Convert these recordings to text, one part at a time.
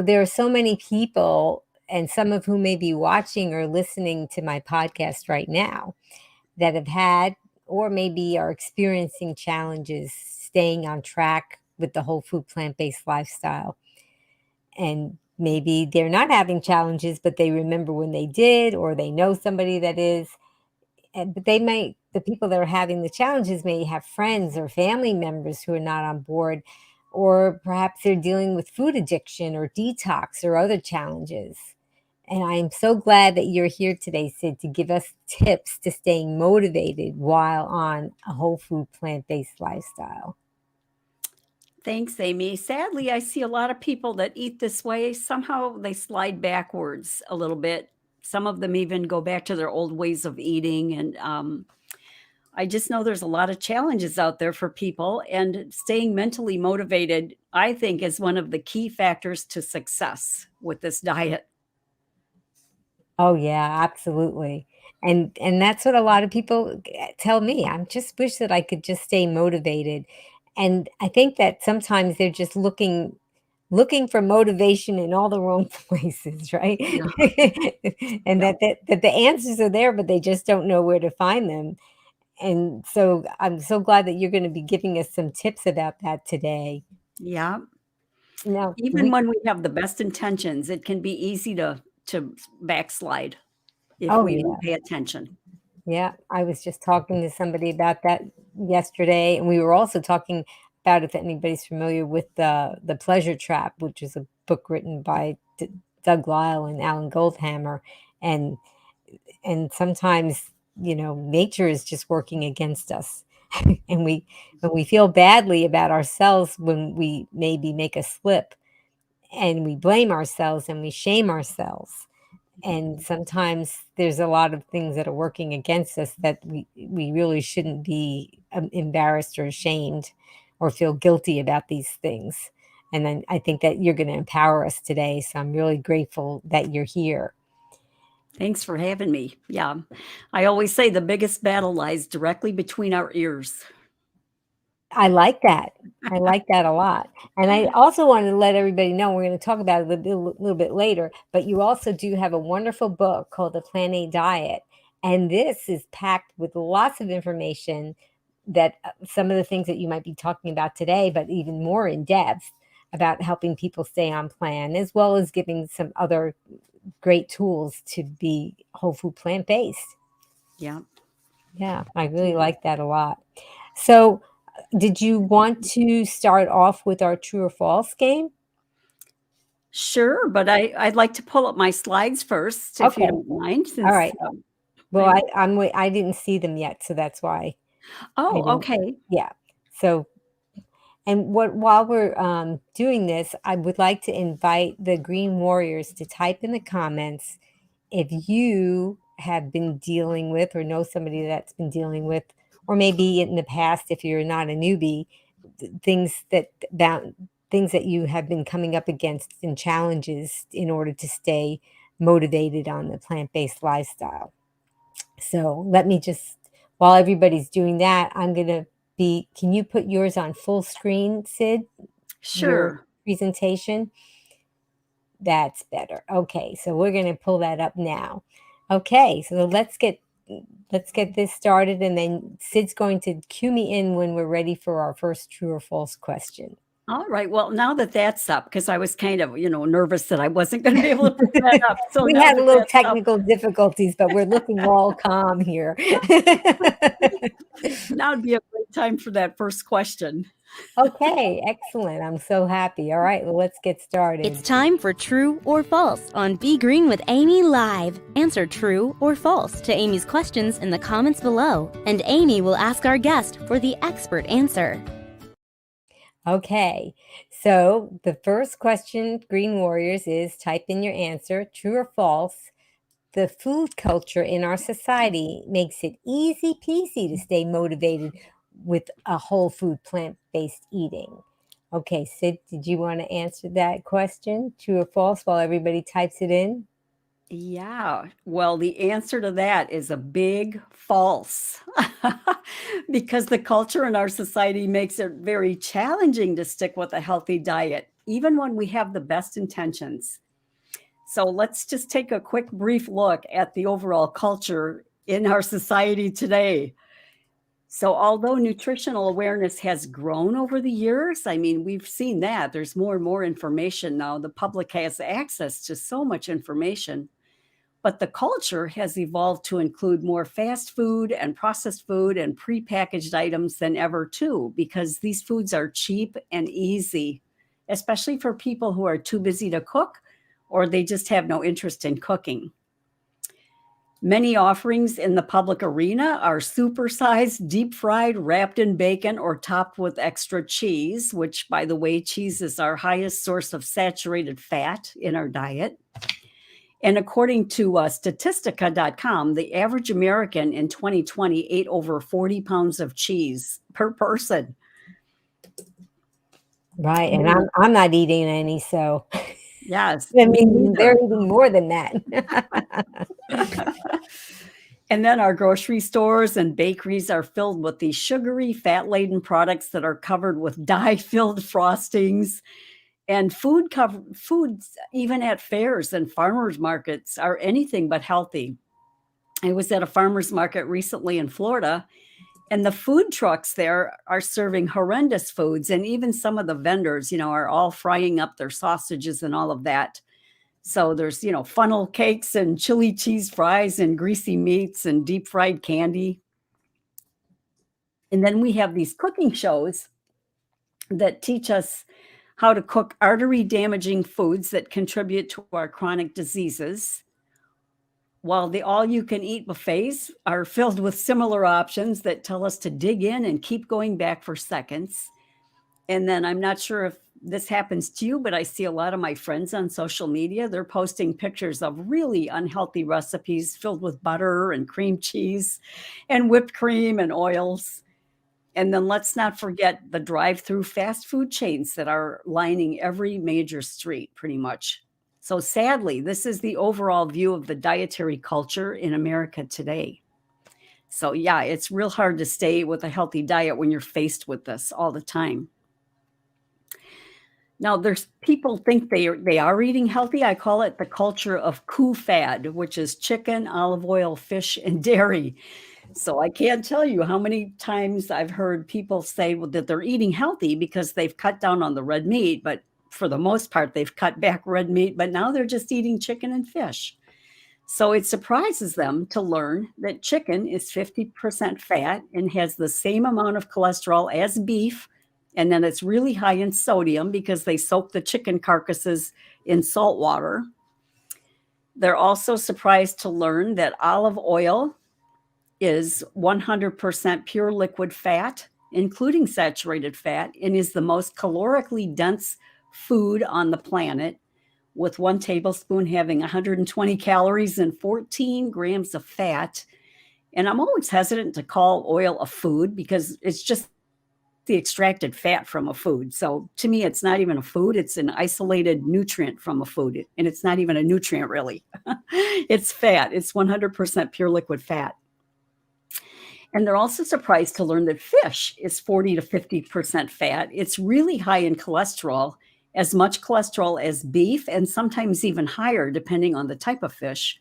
there are so many people, and some of whom may be watching or listening to my podcast right now, that have had or maybe are experiencing challenges staying on track with the whole food plant-based lifestyle. And maybe they're not having challenges, but they remember when they did, or they know somebody that is. But the people that are having the challenges may have friends or family members who are not on board, or perhaps they're dealing with food addiction or detox or other challenges. And I'm so glad that you're here today, Cyd, to give us tips to staying motivated while on a whole food plant-based lifestyle. Thanks, Amy. Sadly, I see a lot of people that eat this way. Somehow they slide backwards a little bit. Some of them even go back to their old ways of eating. And I just know there's a lot of challenges out there for people. And staying mentally motivated, I think, is one of the key factors to success with this diet. Oh yeah, absolutely. And that's what a lot of people tell me. I just wish that I could just stay motivated. And I think that sometimes they're just looking for motivation in all the wrong places, right? Yeah. And Yeah. that the answers are there, but they just don't know where to find them. And so I'm so glad that you're going to be giving us some tips about that today. Yeah. Now, Even when we have the best intentions, it can be easy to backslide if oh we yeah. don't pay attention. Yeah, I was just talking to somebody about that yesterday, and we were also talking about, if anybody's familiar with the Pleasure Trap, which is a book written by Doug Lisle and Alan Goldhammer, and sometimes nature is just working against us, and we feel badly about ourselves when we maybe make a slip, and we blame ourselves and we shame ourselves. And sometimes there's a lot of things that are working against us that we really shouldn't be embarrassed or ashamed or feel guilty about these things. And then I think that you're going to empower us today. So I'm really grateful that you're here. Thanks for having me. Yeah. I always say the biggest battle lies directly between our ears. I like that. I like that a lot. And I also wanted to let everybody know, we're going to talk about it a little bit later, but you also do have a wonderful book called The Plant-A Diet. And this is packed with lots of information that some of the things that you might be talking about today, but even more in depth about helping people stay on plan, as well as giving some other great tools to be whole food plant-based. Yeah. Yeah, I really like that a lot. So, did you want to start off with our true or false game? Sure, but I'd like to pull up my slides first, if you Okay. don't mind, All since right. Well, I'm I didn't see them yet, so that's why I Oh, didn't. okay. Yeah. So, and while we're doing this, I would like to invite the Green Warriors to type in the comments if you have been dealing with, or know somebody that's been dealing with, or maybe in the past, if you're not a newbie, things that you have been coming up against and challenges in order to stay motivated on the plant-based lifestyle. So let me just, while everybody's doing that, can you put yours on full screen, Cyd? Your Sure. presentation? That's better. Okay, so we're going to pull that up now. Okay, so let's get this started, and then Cyd's going to cue me in when we're ready for our first true or false question. All right. Well, now that that's up, because I was kind of, nervous that I wasn't going to be able to put that up. So We now had a that little that's up, technical difficulties, but we're looking all calm here. now would be a great time for that first question. Okay, excellent. I'm so happy. All right, well, let's get started. It's time for True or False on Be Green with Amy Live. Answer true or false to Amy's questions in the comments below, and Amy will ask our guest for the expert answer. Okay, so the first question, Green Warriors, is type in your answer, true or false. The food culture in our society makes it easy peasy to stay motivated with a whole food plant-based eating. Okay, Cyd, did you want to answer that question, true or false, while everybody types it in? Yeah. Well, the answer to that is a big false. Because the culture in our society makes it very challenging to stick with a healthy diet. even when we have the best intentions. So let's just take a quick, brief look at the overall culture in our society today. So although nutritional awareness has grown over the years, I mean, we've seen that there's more and more information now. The public has access to so much information, but the culture has evolved to include more fast food and processed food and prepackaged items than ever too, because these foods are cheap and easy, especially for people who are too busy to cook or they just have no interest in cooking. Many offerings in the public arena are supersized, deep fried, wrapped in bacon, or topped with extra cheese, which, by the way, cheese is our highest source of saturated fat in our diet. And according to Statistica.com, the average American in 2020 ate over 40 pounds of cheese per person. Right. And I'm not eating any, so Yes. I mean, they're eating more than that. And then our grocery stores and bakeries are filled with these sugary, fat-laden products that are covered with dye-filled frostings. And foods, even at fairs and farmers markets, are anything but healthy. I was at a farmers market recently in Florida, and the food trucks there are serving horrendous foods. And even some of the vendors, are all frying up their sausages and all of that. So there's, funnel cakes and chili cheese fries and greasy meats and deep fried candy. And then we have these cooking shows that teach us how to cook artery damaging foods that contribute to our chronic diseases, while the all you can eat buffets are filled with similar options that tell us to dig in and keep going back for seconds. And then I'm not sure if this happens to you, but I see a lot of my friends on social media. They're posting pictures of really unhealthy recipes filled with butter and cream cheese and whipped cream and oils. And then let's not forget the drive-through fast food chains that are lining every major street pretty much. So sadly, this is the overall view of the dietary culture in America today. So yeah, it's real hard to stay with a healthy diet when you're faced with this all the time. Now, there's people think they are eating healthy. I call it the culture of fad, which is chicken, olive oil, fish, and dairy. So I can't tell you how many times I've heard people say that they're eating healthy because they've cut down on the red meat, but for the most part, they've cut back red meat, but now they're just eating chicken and fish. So it surprises them to learn that chicken is 50% fat and has the same amount of cholesterol as beef. And then it's really high in sodium because they soak the chicken carcasses in salt water. They're also surprised to learn that olive oil is 100% pure liquid fat, including saturated fat, and is the most calorically dense food on the planet, with 1 tablespoon having 120 calories and 14 grams of fat. And I'm always hesitant to call oil a food because it's just the extracted fat from a food. So to me, it's not even a food. It's an isolated nutrient from a food. And it's not even a nutrient, really. It's fat. It's 100% pure liquid fat. And they're also surprised to learn that fish is 40 to 50% fat. It's really high in cholesterol, as much cholesterol as beef, and sometimes even higher, depending on the type of fish.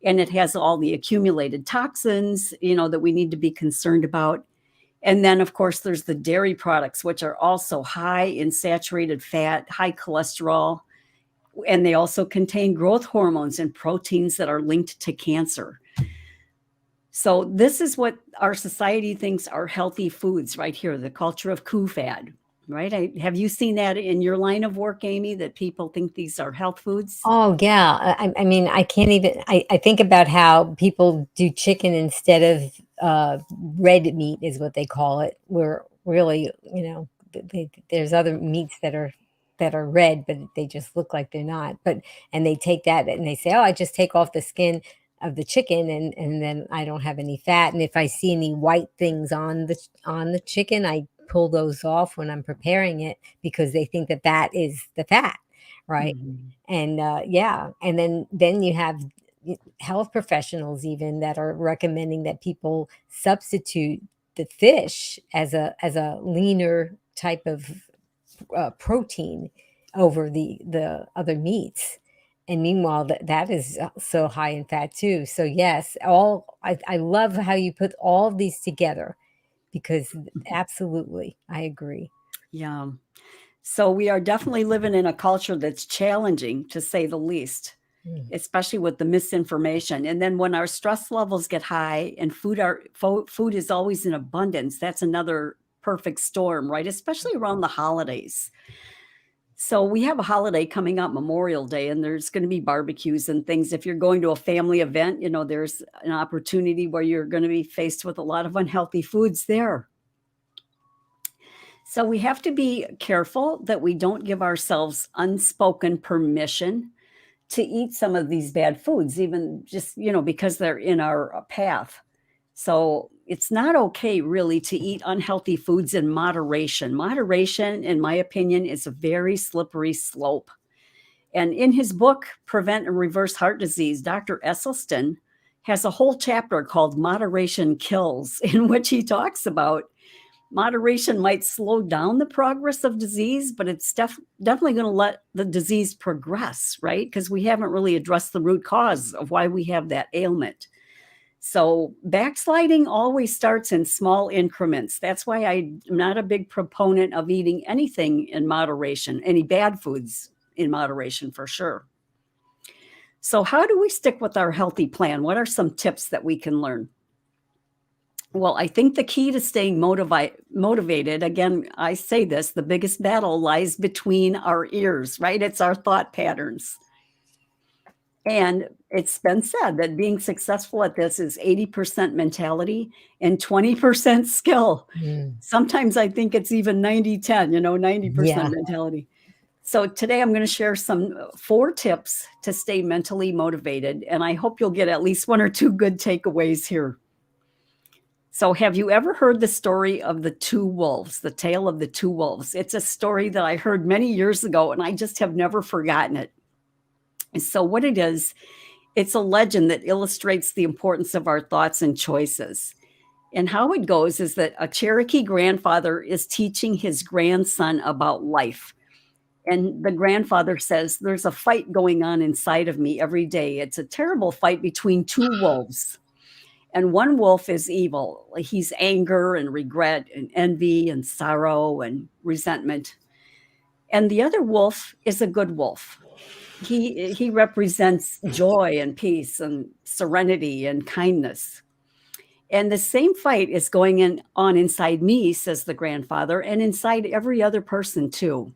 And it has all the accumulated toxins, that we need to be concerned about. And then, of course, there's the dairy products, which are also high in saturated fat, high cholesterol, and they also contain growth hormones and proteins that are linked to cancer. So this is what our society thinks are healthy foods right here, the culture of fad, right? Have you seen that in your line of work, Amy, that people think these are health foods? Oh, yeah. I mean, I can't even, I think about how people do chicken instead of red meat is what they call it. Where really, there's other meats that are red, but they just look like they're not. And they take that and they say, oh, I just take off the skin of the chicken and then I don't have any fat. And if I see any white things on the chicken, I pull those off when I'm preparing it because they think that is the fat, right? Mhm. And and then you have health professionals even that are recommending that people substitute the fish as a leaner type of protein over the other meats. And meanwhile, that is so high in fat too. So yes, I love how you put all of these together because absolutely, I agree. Yeah. So we are definitely living in a culture that's challenging, to say the least, Mm. especially with the misinformation. And then when our stress levels get high and food is always in abundance, that's another perfect storm, right? Especially around the holidays. So we have a holiday coming up, Memorial Day, and there's going to be barbecues and things. If you're going to a family event, there's an opportunity where you're going to be faced with a lot of unhealthy foods there. So we have to be careful that we don't give ourselves unspoken permission to eat some of these bad foods, even just, because they're in our path. So it's not okay really to eat unhealthy foods in moderation. Moderation, in my opinion, is a very slippery slope. And in his book, Prevent and Reverse Heart Disease, Dr. Esselstyn has a whole chapter called Moderation Kills, in which he talks about moderation might slow down the progress of disease, but it's definitely going to let the disease progress, right? Because we haven't really addressed the root cause of why we have that ailment. So backsliding always starts in small increments. That's why I'm not a big proponent of eating anything in moderation, any bad foods in moderation for sure. So how do we stick with our healthy plan? What are some tips that we can learn? Well, I think the key to staying motivated, again, I say this, the biggest battle lies between our ears, right? It's our thought patterns. And it's been said that being successful at this is 80% mentality and 20% skill. Mm. Sometimes I think it's even 90-10, 90% Yeah. mentality. So today I'm going to share 4 tips to stay mentally motivated. And I hope you'll get at least 1 or 2 good takeaways here. So have you ever heard the story of the 2 wolves, the tale of the 2 wolves? It's a story that I heard many years ago, and I just have never forgotten it. And so what it is, it's a legend that illustrates the importance of our thoughts and choices. And how it goes is that a Cherokee grandfather is teaching his grandson about life. And the grandfather says, there's a fight going on inside of me every day. It's a terrible fight between 2 wolves. And one wolf is evil. He's anger and regret and envy and sorrow and resentment. And the other wolf is a good wolf. He represents joy and peace and serenity and kindness. And the same fight is going on inside me, says the grandfather, and inside every other person too.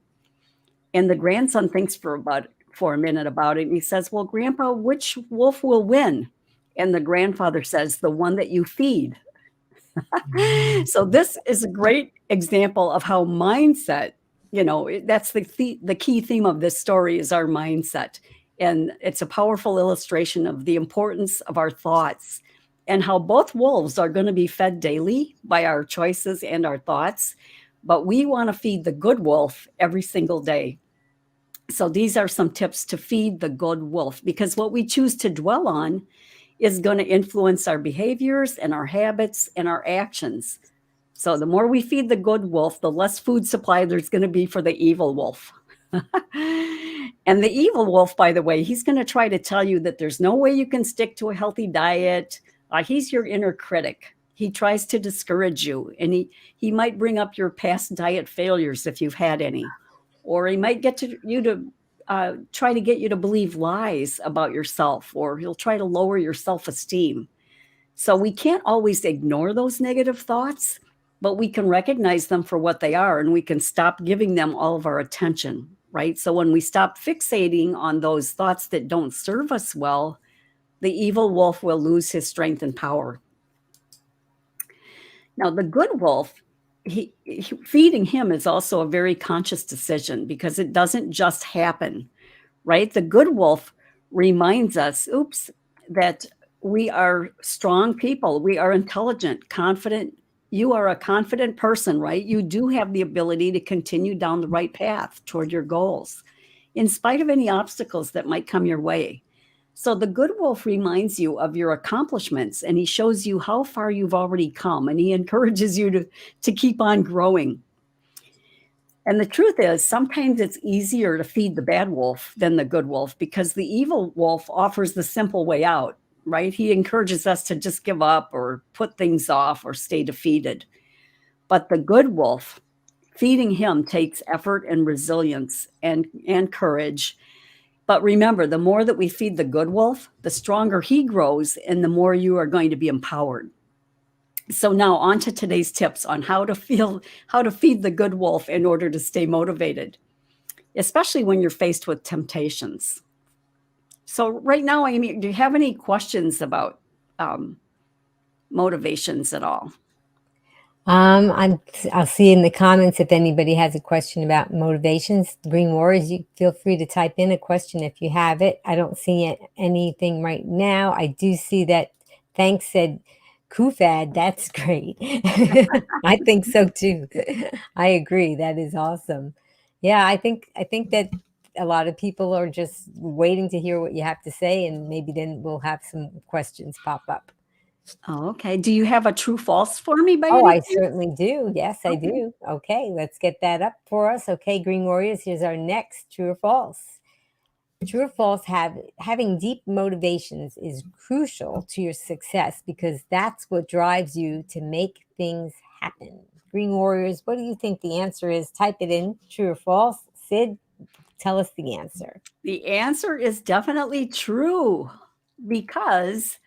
And the grandson thinks for a minute about it. And he says, well, Grandpa, which wolf will win? And the grandfather says, the one that you feed. So this is a great example of how mindset, that's the key theme of this story is our mindset. And it's a powerful illustration of the importance of our thoughts and how both wolves are going to be fed daily by our choices and our thoughts. But we want to feed the good wolf every single day. So these are some tips to feed the good wolf, because what we choose to dwell on is going to influence our behaviors and our habits and our actions. So the more we feed the good wolf, the less food supply there's going to be for the evil wolf. And the evil wolf, by the way, he's going to try to tell you that there's no way you can stick to a healthy diet. He's your inner critic. He tries to discourage you, and he might bring up your past diet failures if you've had any, or he might get you to try to get you to believe lies about yourself, or he'll try to lower your self-esteem. So we can't always ignore those negative thoughts, but we can recognize them for what they are, and we can stop giving them all of our attention, right? So when we stop fixating on those thoughts that don't serve us well, the evil wolf will lose his strength and power. Now, the good wolf, feeding him is also a very conscious decision, because it doesn't just happen, right? The good wolf reminds us, that we are strong people. We are intelligent, confident. You are a confident person, right? You do have the ability to continue down the right path toward your goals, in spite of any obstacles that might come your way. So the good wolf reminds you of your accomplishments, and he shows you how far you've already come, and he encourages you to keep on growing. And the truth is, sometimes it's easier to feed the bad wolf than the good wolf because the evil wolf offers the simple way out, right? He encourages us to just give up or put things off or stay defeated. But the good wolf, feeding him takes effort and resilience and courage. But remember, the more that we feed the good wolf, the stronger he grows and the more you are going to be empowered. So now on to today's tips on how to feed the good wolf in order to stay motivated, especially when you're faced with temptations. So right now, Amy, do you have any questions about motivations at all? I'll see in the comments if anybody has a question about motivations. Green Warriors, you feel free to type in a question if you have it. I don't see anything right now. I do see that Thanks said Kufad. That's great. I think so too. I agree. That is awesome. Yeah, I think that a lot of people are just waiting to hear what you have to say, and maybe then we'll have some questions pop up. Oh, okay. Do you have a true false for me by Oh, any I chance? certainly do. Yes, I Okay. do. Okay, let's get that up for us. Okay, Green Warriors, here's our next true or false. True or false, having deep motivations is crucial to your success because that's what drives you to make things happen. Green Warriors, what do you think the answer is? Type it in, true or false. Cyd, tell us the answer. The answer is definitely true because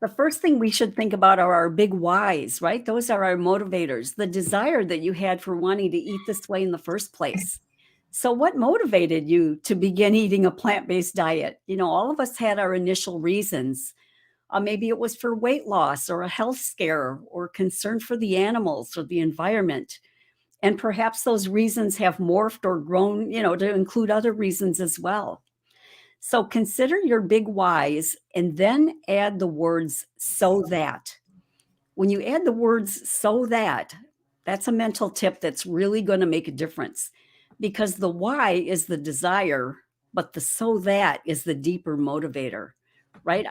the first thing we should think about are our big whys, right? Those are our motivators, the desire that you had for wanting to eat this way in the first place. So, what motivated you to begin eating a plant based diet? All of us had our initial reasons. Maybe it was for weight loss or a health scare or concern for the animals or the environment. And perhaps those reasons have morphed or grown, to include other reasons as well. So consider your big whys and then add the words so that. When you add the words so that, that's a mental tip that's really going to make a difference because the why is the desire, but the so that is the deeper motivator, right?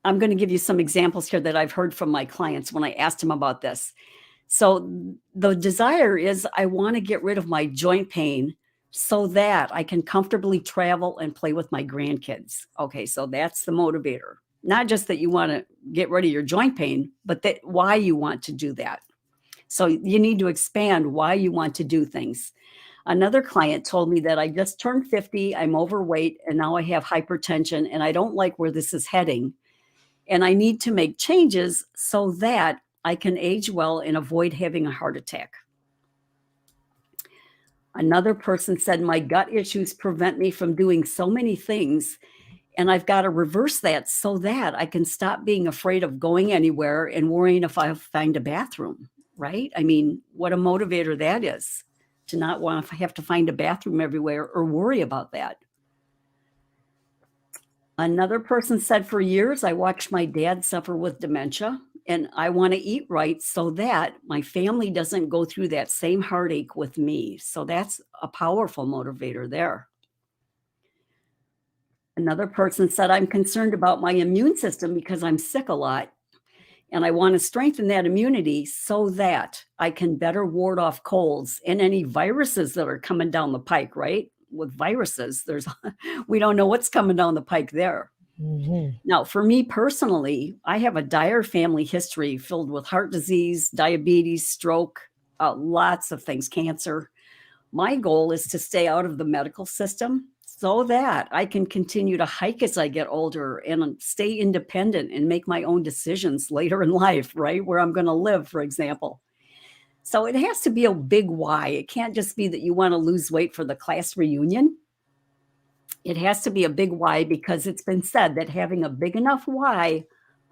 I'm going to give you some examples here that I've heard from my clients when I asked them about this. So the desire is I want to get rid of my joint pain so that I can comfortably travel and play with my grandkids. Okay, so that's the motivator. Not just that you want to get rid of your joint pain, but that why you want to do that. So you need to expand why you want to do things. Another client told me that I just turned 50, I'm overweight, and now I have hypertension, and I don't like where this is heading. And I need to make changes so that I can age well and avoid having a heart attack. Another person said, my gut issues prevent me from doing so many things, and I've got to reverse that so that I can stop being afraid of going anywhere and worrying if I find a bathroom, right? I mean, what a motivator that is, to not want to have to find a bathroom everywhere or worry about that. Another person said, for years, I watched my dad suffer with dementia, and I want to eat right so that my family doesn't go through that same heartache with me. So that's a powerful motivator there. Another person said, I'm concerned about my immune system because I'm sick a lot, and I want to strengthen that immunity so that I can better ward off colds and any viruses that are coming down the pike, right? With viruses, we don't know what's coming down the pike there. Mm-hmm. Now, for me personally, I have a dire family history filled with heart disease, diabetes, stroke, lots of things, cancer. My goal is to stay out of the medical system so that I can continue to hike as I get older and stay independent and make my own decisions later in life, right? Where I'm going to live, for example. So it has to be a big why. It can't just be that you want to lose weight for the class reunion. It has to be a big why because it's been said that having a big enough why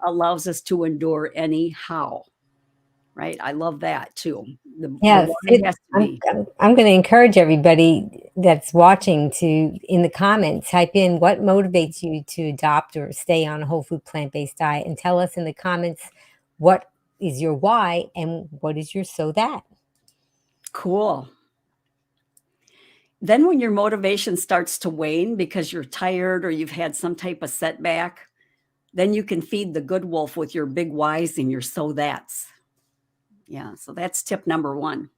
allows us to endure any how. Right? I love that too. The Yes, why has to be. I'm going to encourage everybody that's watching to, in the comments, type in what motivates you to adopt or stay on a whole food plant-based diet, and tell us in the comments what is your why and what is your so that. Cool. Then when your motivation starts to wane because you're tired or you've had some type of setback, then you can feed the good wolf with your big whys and your so that's. Yeah, so that's tip number 1.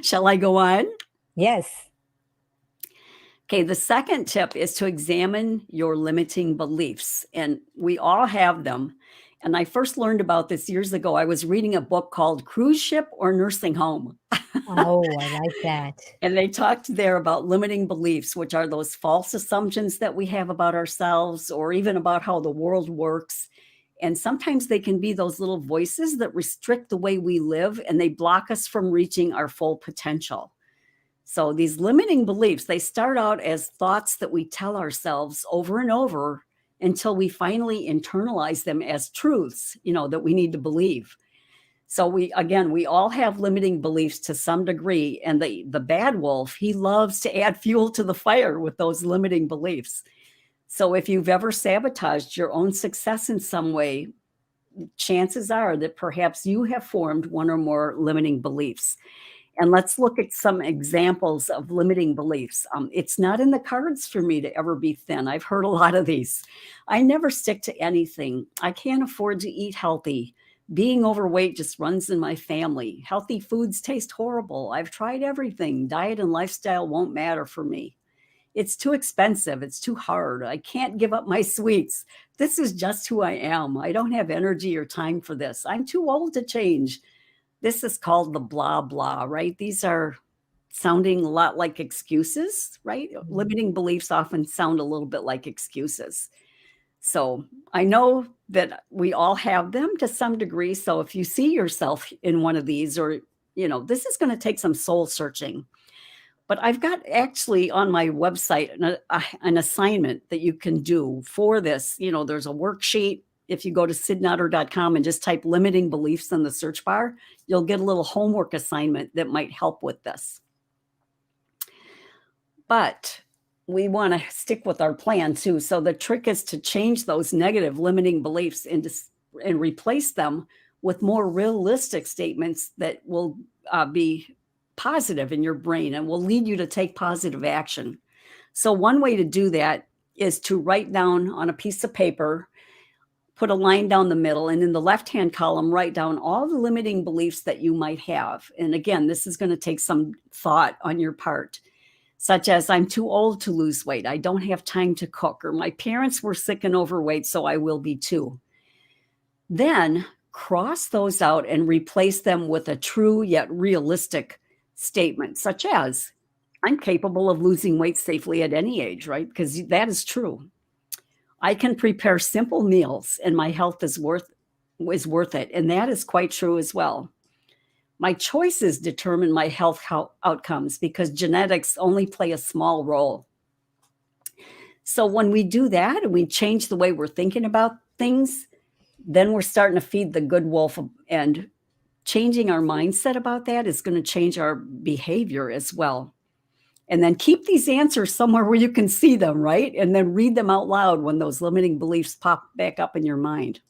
Shall I go on? Yes. Okay, the second tip is to examine your limiting beliefs, and we all have them. And I first learned about this years ago. I was reading a book called Cruise Ship or Nursing Home. Oh, I like that. And they talked there about limiting beliefs, which are those false assumptions that we have about ourselves or even about how the world works. And sometimes they can be those little voices that restrict the way we live and they block us from reaching our full potential. So these limiting beliefs, they start out as thoughts that we tell ourselves over and over until we finally internalize them as truths, that we need to believe. So we all have limiting beliefs to some degree. And the bad wolf, he loves to add fuel to the fire with those limiting beliefs. So if you've ever sabotaged your own success in some way, chances are that perhaps you have formed one or more limiting beliefs. And let's look at some examples of limiting beliefs. It's not in the cards for me to ever be thin. I've heard a lot of these. I never stick to anything. I can't afford to eat healthy. Being overweight just runs in my family. Healthy foods taste horrible. I've tried everything. Diet and lifestyle won't matter for me. It's too expensive. It's too hard. I can't give up my sweets. This is just who I am. I don't have energy or time for this. I'm too old to change. This is called the blah, blah, right? These are sounding a lot like excuses, right? Limiting beliefs often sound a little bit like excuses. So I know that we all have them to some degree. So if you see yourself in one of these, or, this is going to take some soul searching. But I've got actually on my website an assignment that you can do for this. There's a worksheet. If you go to cydnotter.com and just type limiting beliefs in the search bar, you'll get a little homework assignment that might help with this. But we want to stick with our plan too. So the trick is to change those negative limiting beliefs and replace them with more realistic statements that will be positive in your brain and will lead you to take positive action. So one way to do that is to write down on a piece of paper, put a line down the middle, and in the left-hand column, write down all the limiting beliefs that you might have. And again, this is going to take some thought on your part, such as I'm too old to lose weight. I don't have time to cook, or my parents were sick and overweight, so I will be too. Then cross those out and replace them with a true yet realistic statement, such as I'm capable of losing weight safely at any age, right? Because that is true. I can prepare simple meals and my health is worth it. And that is quite true as well. My choices determine my health outcomes because genetics only play a small role. So when we do that and we change the way we're thinking about things, then we're starting to feed the good wolf, and changing our mindset about that is going to change our behavior as well. And then keep these answers somewhere where you can see them, right? And then read them out loud when those limiting beliefs pop back up in your mind.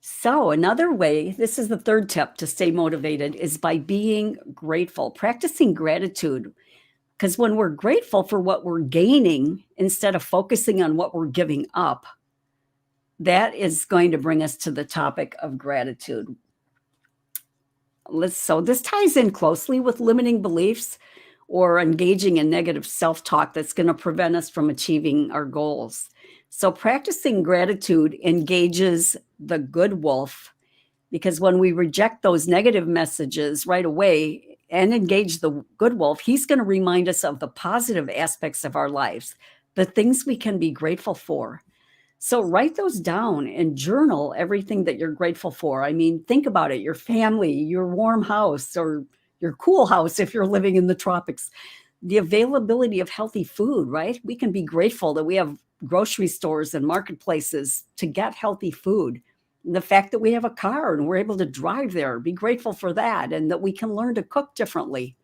So another way, this is the third tip to stay motivated, is by being grateful, practicing gratitude. Because when we're grateful for what we're gaining, instead of focusing on what we're giving up, that is going to bring us to the topic of gratitude. So this ties in closely with limiting beliefs or engaging in negative self-talk that's going to prevent us from achieving our goals. So practicing gratitude engages the good wolf, because when we reject those negative messages right away and engage the good wolf, he's going to remind us of the positive aspects of our lives, the things we can be grateful for. So write those down and journal everything that you're grateful for. I mean, think about it, your family, your warm house, or your cool house if you're living in the tropics, the availability of healthy food, right? We can be grateful that we have grocery stores and marketplaces to get healthy food. And the fact that we have a car and we're able to drive there, be grateful for that, and that we can learn to cook differently.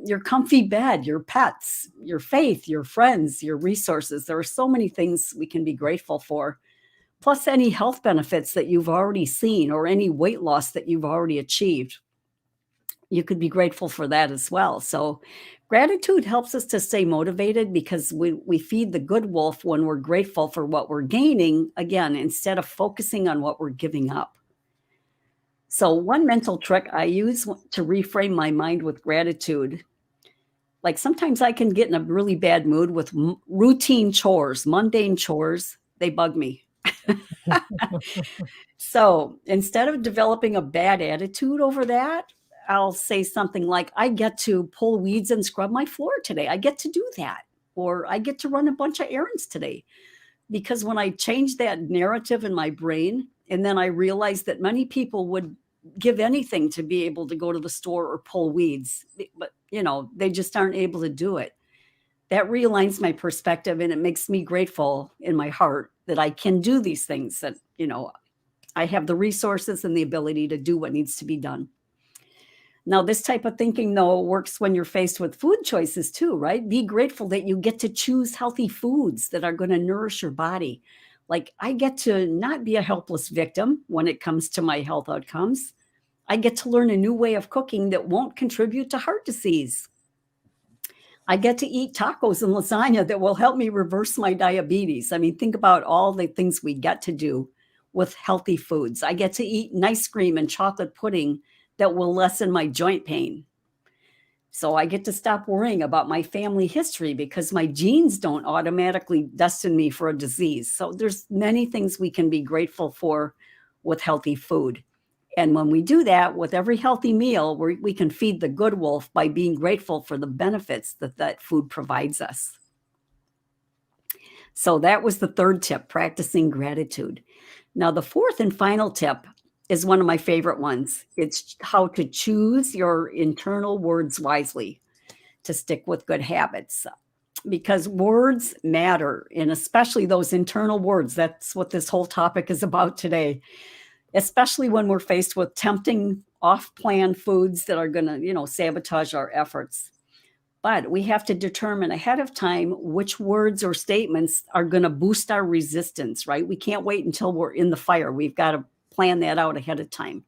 Your comfy bed, your pets, your faith, your friends, your resources. There are so many things we can be grateful for, plus any health benefits that you've already seen or any weight loss that you've already achieved. You could be grateful for that as well. So gratitude helps us to stay motivated because we feed the good wolf when we're grateful for what we're gaining, again, instead of focusing on what we're giving up. So one mental trick I use to reframe my mind with gratitude, like sometimes I can get in a really bad mood with routine chores, mundane chores. They bug me. So instead of developing a bad attitude over that, I'll say something like, I get to pull weeds and scrub my floor today. I get to do that. Or I get to run a bunch of errands today. Because when I changed that narrative in my brain, and then I realized that many people would give anything to be able to go to the store or pull weeds, but they just aren't able to do it. That realigns my perspective, and it makes me grateful in my heart that I can do these things, that I have the resources and the ability to do what needs to be done. Now, this type of thinking, though, works when you're faced with food choices too, right? Be grateful that you get to choose healthy foods that are going to nourish your body. Like, I get to not be a helpless victim when it comes to my health outcomes. I get to learn a new way of cooking that won't contribute to heart disease. I get to eat tacos and lasagna that will help me reverse my diabetes. I mean, think about all the things we get to do with healthy foods. I get to eat ice cream and chocolate pudding that will lessen my joint pain. So I get to stop worrying about my family history because my genes don't automatically destine me for a disease. So there's many things we can be grateful for with healthy food. And when we do that with every healthy meal, we can feed the good wolf by being grateful for the benefits that food provides us. So that was the third tip, practicing gratitude. Now, the fourth and final tip is one of my favorite ones. It's how to choose your internal words wisely to stick with good habits. Because words matter, and especially those internal words. That's what this whole topic is about today. Especially when we're faced with tempting off-plan foods that are going to, sabotage our efforts. But we have to determine ahead of time which words or statements are going to boost our resistance, right? We can't wait until we're in the fire. We've got to plan that out ahead of time.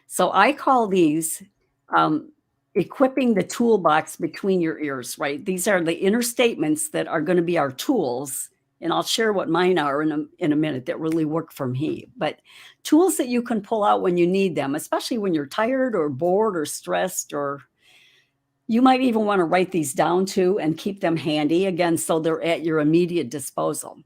So I call these equipping the toolbox between your ears, right? These are the inner statements that are going to be our tools. And I'll share what mine are in a minute that really work for me. But tools that you can pull out when you need them, especially when you're tired or bored or stressed, or you might even want to write these down too and keep them handy, again, so they're at your immediate disposal.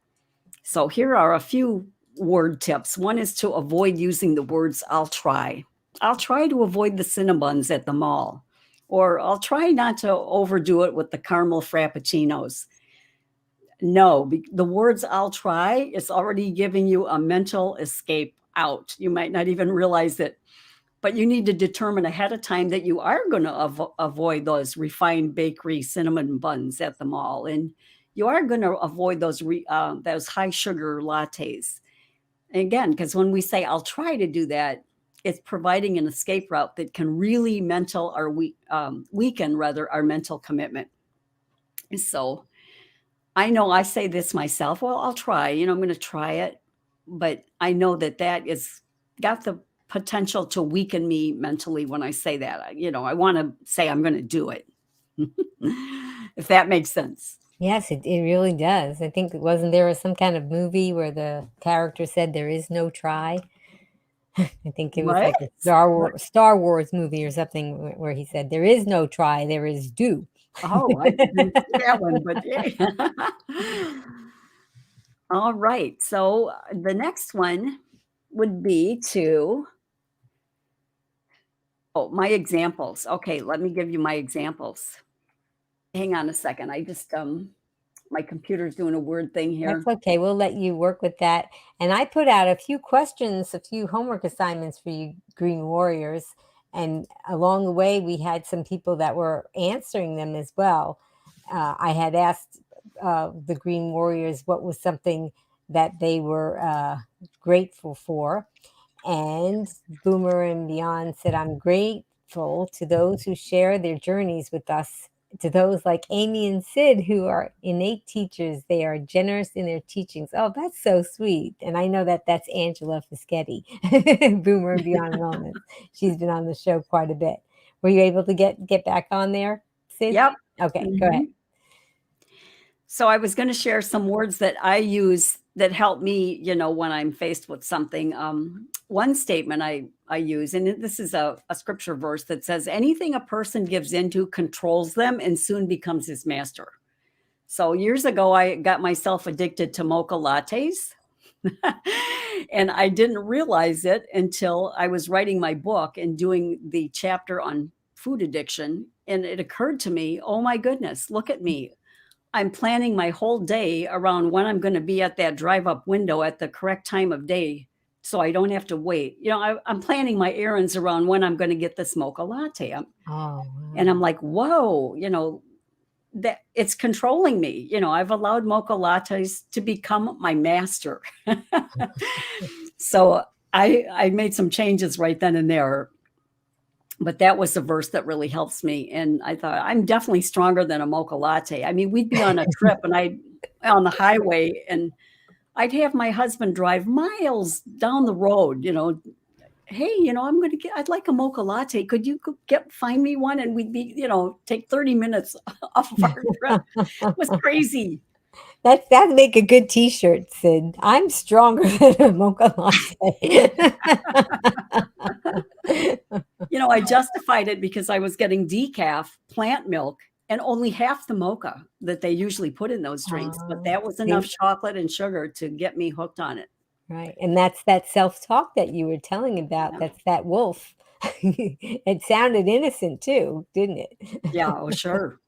So here are a few word tips. One is to avoid using the words I'll try. I'll try to avoid the Cinnabons at the mall. Or I'll try not to overdo it with the caramel frappuccinos. No, the words I'll try is already giving you a mental escape out. You might not even realize it, but you need to determine ahead of time that you are going to avoid those refined bakery cinnamon buns at the mall, and you are going to avoid those high sugar lattes. And again, because when we say I'll try to do that, it's providing an escape route that can really weaken our mental commitment. So I know I say this myself. Well, I'll try, I'm going to try it. But I know that is got the potential to weaken me mentally when I say that. I want to say I'm going to do it. If that makes sense. Yes, it really does. I think, wasn't there some kind of movie where the character said there is no try? I think it was What? like a Star Wars movie or something where he said there is no try, there is do. Oh, I didn't see that one, but yeah. All right. So the next one would be my examples. Okay, let me give you my examples. Hang on a second. I just, my computer's doing a weird thing here. That's okay. We'll let you work with that. And I put out a few questions, a few homework assignments for you Green Warriors. And along the way, we had some people that were answering them as well. I had asked the Green Warriors what was something that they were grateful for. And Boomer and Beyond said, I'm grateful to those who share their journeys with us, to those like Amy and Cyd who are innate teachers. They are generous in their teachings. Oh, that's so sweet. And I know that that's Angela Fischetti, Boomer and Beyond Wellness. She's been on the show quite a bit. Were you able to get back on there, Cyd? Yep. Okay, Go ahead. So I was going to share some words that I use that help me, when I'm faced with something. One statement I use, and this is a scripture verse that says, anything a person gives into controls them and soon becomes his master. So years ago, I got myself addicted to mocha lattes. And I didn't realize it until I was writing my book and doing the chapter on food addiction. And it occurred to me, oh my goodness, look at me. I'm planning my whole day around when I'm going to be at that drive up window at the correct time of day so I don't have to wait. I'm planning my errands around when I'm going to get this mocha latte. Oh, And I'm wow. like, whoa, that it's controlling me. I've allowed mocha lattes to become my master. So I made some changes right then and there. But that was the verse that really helps me. And I thought, I'm definitely stronger than a mocha latte. I mean, we'd be on a trip and on the highway, and I'd have my husband drive miles down the road, hey, I'd like a mocha latte. Could you find me one? And we'd be, take 30 minutes off of our trip. It was crazy. That'd make a good T-shirt, Cyd. I'm stronger than a mocha latte. I justified it because I was getting decaf plant milk and only half the mocha that they usually put in those drinks. But that was enough See? chocolate and sugar to get me hooked on it. Right, and that's that self-talk that you were telling about. Yeah. That's that wolf. It sounded innocent too, didn't it? Yeah, oh, sure.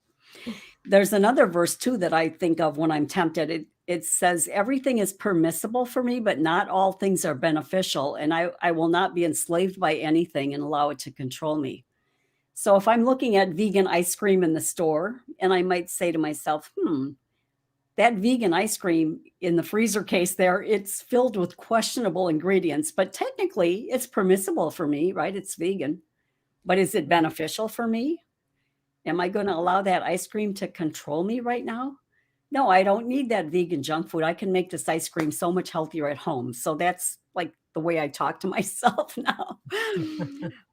There's another verse too that I think of when I'm tempted. It says, everything is permissible for me, but not all things are beneficial. And I will not be enslaved by anything and allow it to control me. So if I'm looking at vegan ice cream in the store, and I might say to myself, that vegan ice cream in the freezer case there, it's filled with questionable ingredients, but technically it's permissible for me, right? It's vegan. But is it beneficial for me? Am I going to allow that ice cream to control me right now? No, I don't need that vegan junk food. I can make this ice cream so much healthier at home. So that's like the way I talk to myself now.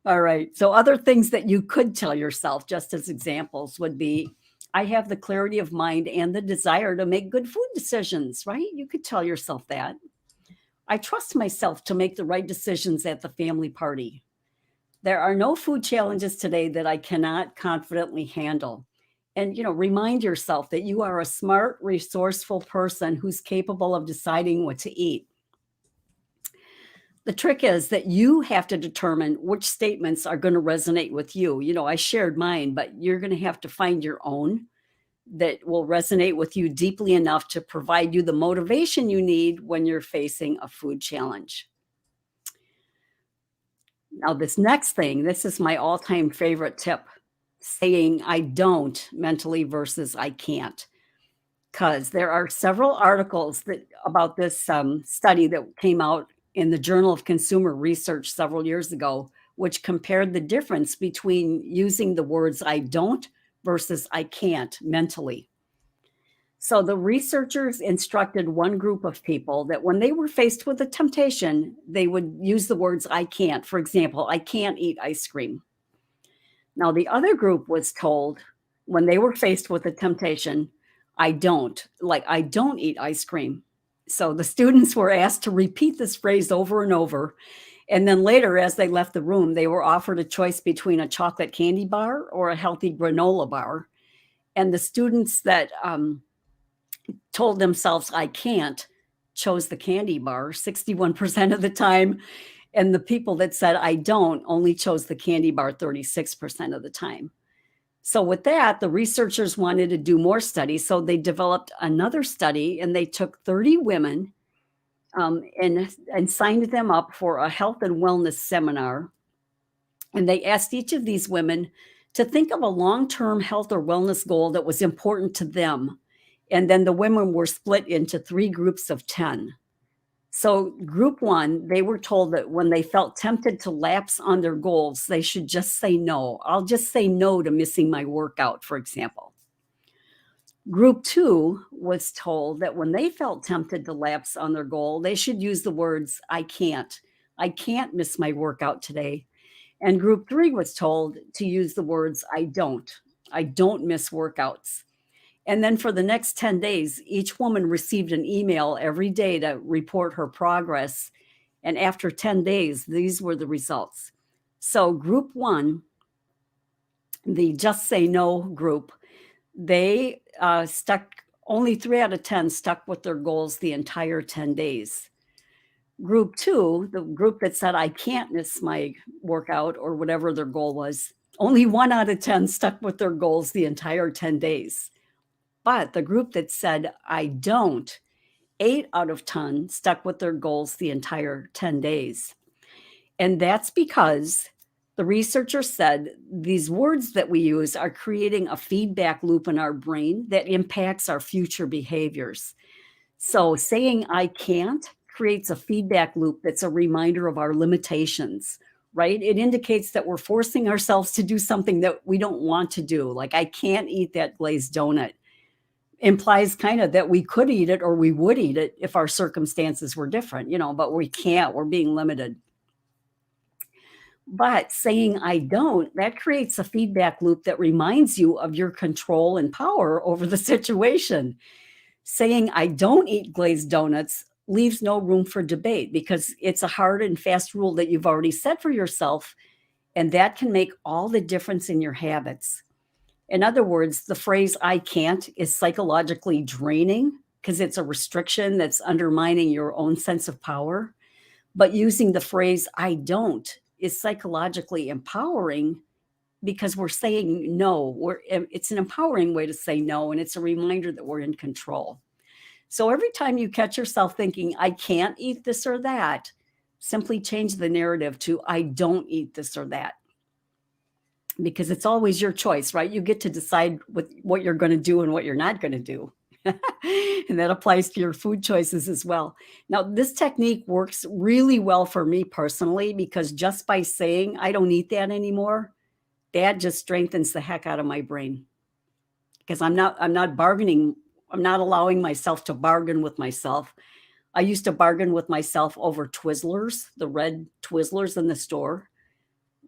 All right. So other things that you could tell yourself, just as examples, would be, I have the clarity of mind and the desire to make good food decisions, right? You could tell yourself that. I trust myself to make the right decisions at the family party. There are no food challenges today that I cannot confidently handle. And, remind yourself that you are a smart, resourceful person who's capable of deciding what to eat. The trick is that you have to determine which statements are going to resonate with you. I shared mine, but you're going to have to find your own that will resonate with you deeply enough to provide you the motivation you need when you're facing a food challenge. Now, this next thing, this is my all-time favorite tip, saying I don't mentally versus I can't. Because there are several articles about this study that came out in the Journal of Consumer Research several years ago, which compared the difference between using the words I don't versus I can't mentally. So the researchers instructed one group of people that when they were faced with a temptation, they would use the words I can't. For example, I can't eat ice cream. Now, the other group was told when they were faced with a temptation, I don't eat ice cream. So the students were asked to repeat this phrase over and over. And then later, as they left the room, they were offered a choice between a chocolate candy bar or a healthy granola bar. And the students that told themselves I can't chose the candy bar 61% of the time. And the people that said I don't only chose the candy bar 36% of the time. So with that, the researchers wanted to do more studies. So they developed another study, and they took 30 women and signed them up for a health and wellness seminar. And they asked each of these women to think of a long-term health or wellness goal that was important to them. And then the women were split into 3 groups of 10. So group 1, they were told that when they felt tempted to lapse on their goals, they should just say no. I'll just say no to missing my workout, for example. Group 2 was told that when they felt tempted to lapse on their goal, they should use the words, I can't miss my workout today. And group 3 was told to use the words, I don't miss workouts. And then for the next 10 days, each woman received an email every day to report her progress. And after 10 days, these were the results. So group 1, the Just Say No group, they stuck, only 3 out of 10 stuck with their goals the entire 10 days. Group 2, the group that said, I can't miss my workout or whatever their goal was, only 1 out of 10 stuck with their goals the entire 10 days. But the group that said, I don't, 8 out of 10 stuck with their goals the entire 10 days. And that's because the researcher said these words that we use are creating a feedback loop in our brain that impacts our future behaviors. So saying I can't creates a feedback loop that's a reminder of our limitations, right? It indicates that we're forcing ourselves to do something that we don't want to do. Like, I can't eat that glazed donut. Implies kind of that we could eat it or we would eat it if our circumstances were different, but we can't, we're being limited. But saying I don't, that creates a feedback loop that reminds you of your control and power over the situation. Saying I don't eat glazed donuts leaves no room for debate because it's a hard and fast rule that you've already set for yourself, and that can make all the difference in your habits. In other words, the phrase I can't is psychologically draining because it's a restriction that's undermining your own sense of power. But using the phrase I don't is psychologically empowering because we're saying no. It's an empowering way to say no, and it's a reminder that we're in control. So every time you catch yourself thinking, I can't eat this or that, simply change the narrative to I don't eat this or that. Because it's always your choice, right? You get to decide what you're going to do and what you're not going to do. And that applies to your food choices as well. Now, this technique works really well for me personally because just by saying I don't eat that anymore, that just strengthens the heck out of my brain. Because I'm not bargaining. I'm not allowing myself to bargain with myself. I used to bargain with myself over Twizzlers, the red Twizzlers in the store.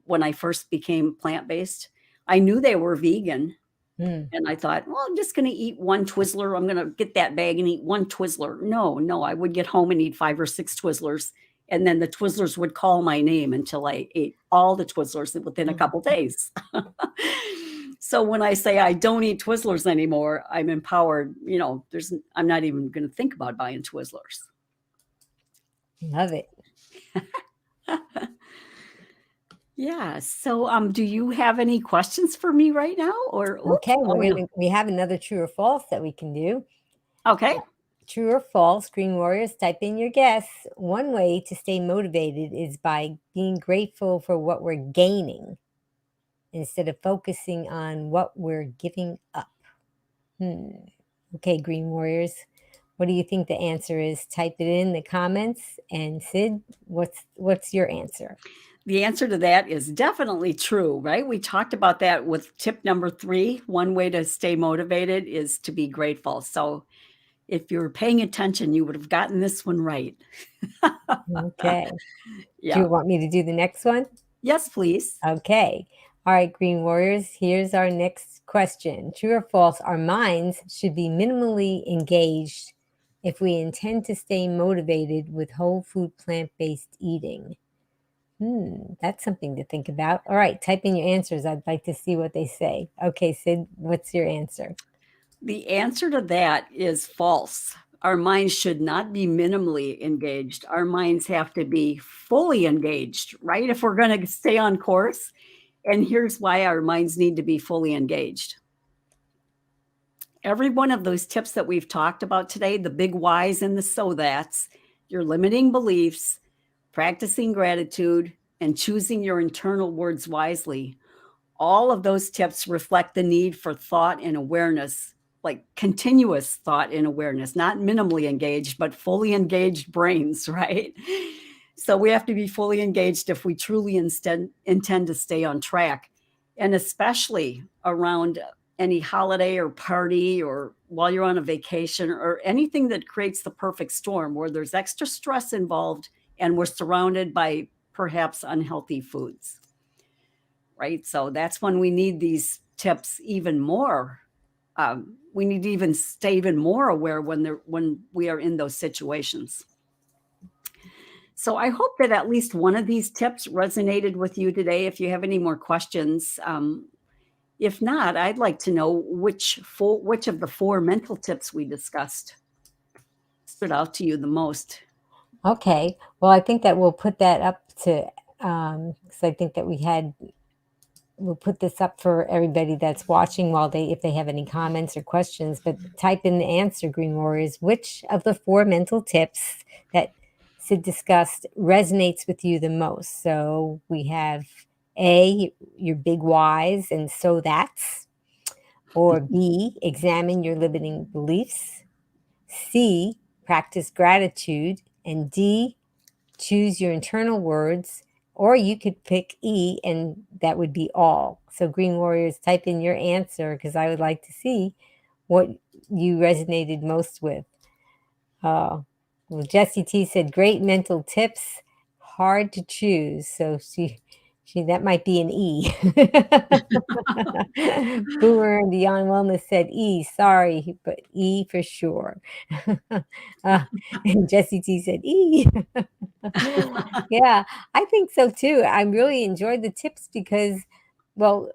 When I first became plant-based, I knew they were vegan. And I thought, well, I'm just going to eat one Twizzler. I'm going to get that bag and eat one Twizzler. No, I would get home and eat 5 or 6 Twizzlers. And then the Twizzlers would call my name until I ate all the Twizzlers within a couple days. So when I say I don't eat Twizzlers anymore, I'm empowered. I'm not even going to think about buying Twizzlers. Love it. Yeah. So, do you have any questions for me right now? Or Okay, we have another true or false that we can do. Okay. True or false, Green Warriors, type in your guess. One way to stay motivated is by being grateful for what we're gaining instead of focusing on what we're giving up. Okay, Green Warriors, what do you think the answer is? Type it in the comments. And Cyd, what's your answer? The answer to that is definitely true, right? We talked about that with tip number 3. One way to stay motivated is to be grateful. So if you're paying attention, you would have gotten this one right. Okay. Yeah. Do you want me to do the next one? Yes, please. Okay. All right, Green Warriors, here's our next question. True or false, our minds should be minimally engaged if we intend to stay motivated with whole food plant-based eating. That's something to think about. All right, type in your answers. I'd like to see what they say. Okay, Cyd, what's your answer? The answer to that is false. Our minds should not be minimally engaged. Our minds have to be fully engaged, right? If we're going to stay on course. And here's why our minds need to be fully engaged. Every one of those tips that we've talked about today, the big whys and the so that's, your limiting beliefs, practicing gratitude, and choosing your internal words wisely, all of those tips reflect the need for thought and awareness, like continuous thought and awareness, not minimally engaged, but fully engaged brains, right? So we have to be fully engaged if we truly intend to stay on track, and especially around any holiday or party or while you're on a vacation or anything that creates the perfect storm where there's extra stress involved and we're surrounded by perhaps unhealthy foods, right? So that's when we need these tips even more we need to even stay even more aware when we are in those situations. So I hope that at least one of these tips resonated with you today. If you have any more questions, if not, I'd like to know which of the 4 mental tips we discussed stood out to you the most. Okay. Well, I think that we'll put that up to, because I think that we'll put this up for everybody that's watching if they have any comments or questions. But type in the answer, Green Warriors. Which of the 4 mental tips that Cyd discussed resonates with you the most? So we have A, your big whys and so that's, or B, examine your limiting beliefs, C, practice gratitude, and D, choose your internal words, or you could pick E and that would be all. So Green Warriors, type in your answer because I would like to see what you resonated most with. Well, Jessie T said, great mental tips, hard to choose. So she that might be an E. Boomer and Beyond Wellness said E, sorry, but E for sure. And Jessie T said E. Yeah, I think so too. I really enjoyed the tips because, well,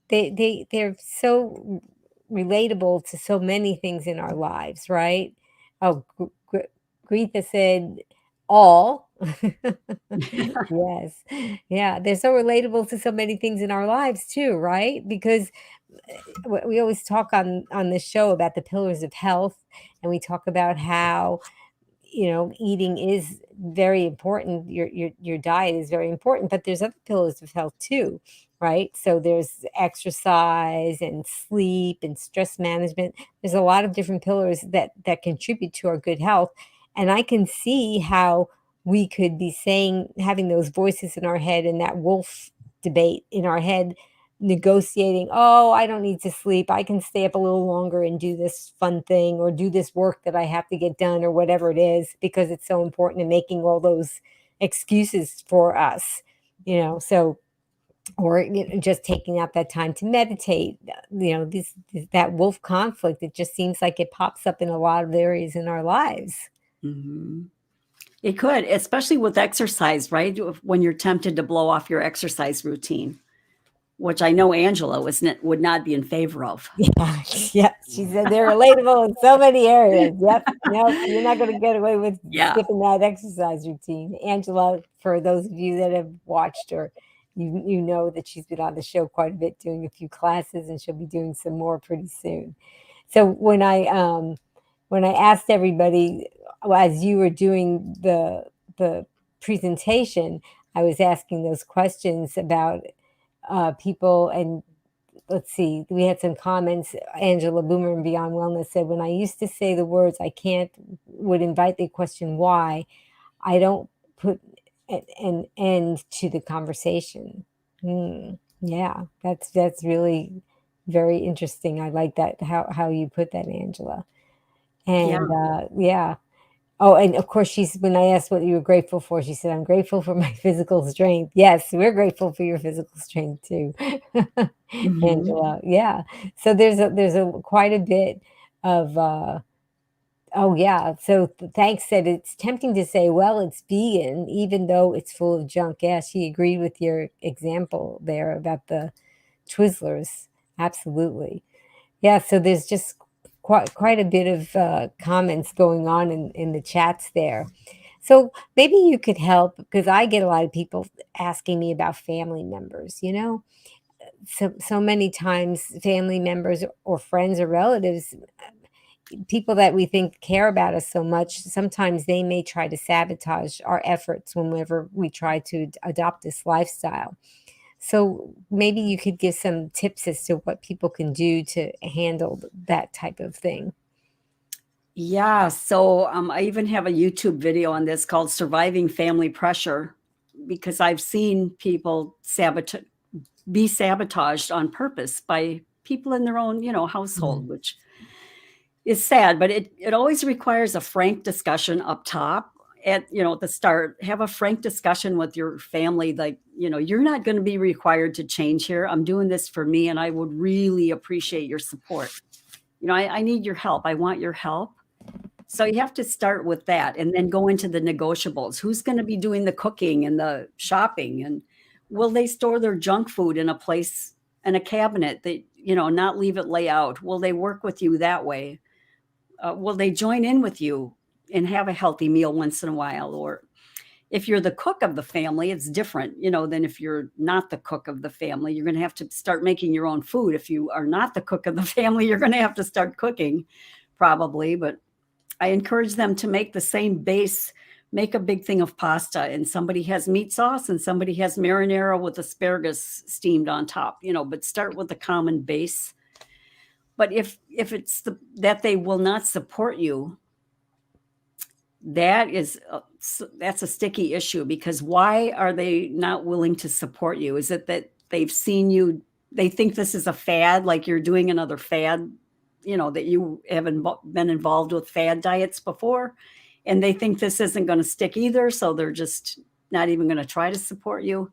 they're so relatable to so many things in our lives, right? Oh, Greta said all. Yes. Yeah, they're so relatable to so many things in our lives too, right? Because we always talk on this show about the pillars of health, and we talk about how eating is very important. Your diet is very important, but there's other pillars of health too, right? So there's exercise and sleep and stress management. There's a lot of different pillars that contribute to our good health. And I can see how we could be having those voices in our head and that wolf debate in our head negotiating, oh, I don't need to sleep. I can stay up a little longer and do this fun thing or do this work that I have to get done or whatever it is because it's so important, and making all those excuses for us, so, or just taking out that time to meditate, that wolf conflict. It just seems like it pops up in a lot of areas in our lives. Mm-hmm. It could, especially with exercise, right? When you're tempted to blow off your exercise routine, which I know Angela would not be in favor of. Yeah, yeah. She said they're relatable in so many areas. Yep. Nope, you're not going to get away with skipping that exercise routine. Angela, for those of you that have watched her, you know that she's been on the show quite a bit, doing a few classes, and she'll be doing some more pretty soon. So when I asked everybody, as you were doing the presentation, I was asking those questions about people, and let's see, we had some comments. Angela Boomer and Beyond Wellness said, when I used to say the words I can't would invite the question why, I don't put an end to the conversation. Yeah, that's really very interesting. I like that, how you put that, Angela. And yeah. Oh, and of course, when I asked what you were grateful for, she said, I'm grateful for my physical strength. Yes, we're grateful for your physical strength too, Mm-hmm. Angela. Yeah. So there's quite a bit of, oh yeah. So thanks. Said it's tempting to say, well, it's vegan, even though it's full of junk. Yeah, she agreed with your example there about the Twizzlers. Absolutely. Yeah. So there's just quite a bit of comments going on in the chats there. So maybe you could help, because I get a lot of people asking me about family members, so many times family members or friends or relatives, people that we think care about us so much, sometimes they may try to sabotage our efforts whenever we try to adopt this lifestyle. So maybe you could give some tips as to what people can do to handle that type of thing. Yeah. So I even have a YouTube video on this called Surviving Family Pressure, because I've seen people be sabotaged on purpose by people in their own, household, which is sad, but it always requires a frank discussion up top at the start. Have a frank discussion with your family, like, you're not going to be required to change here. I'm doing this for me, and I would really appreciate your support. I need your help. I want your help. So you have to start with that and then go into the negotiables. Who's going to be doing the cooking and the shopping? And will they store their junk food in a place, in a cabinet that, not leave it lay out? Will they work with you that way? Will they join in with you and have a healthy meal once in a while? Or if you're the cook of the family, it's different, than if you're not the cook of the family. You're going to have to start making your own food. If you are not the cook of the family, you're going to have to start cooking probably. But I encourage them to make the same base, make a big thing of pasta, and somebody has meat sauce and somebody has marinara with asparagus steamed on top, but start with the common base. But if it's that they will not support you, that's a sticky issue, because why are they not willing to support you? Is it that they've seen you, they think this is a fad, like you're doing another fad, that you haven't been involved with fad diets before, and they think this isn't going to stick either, so they're just not even going to try to support you?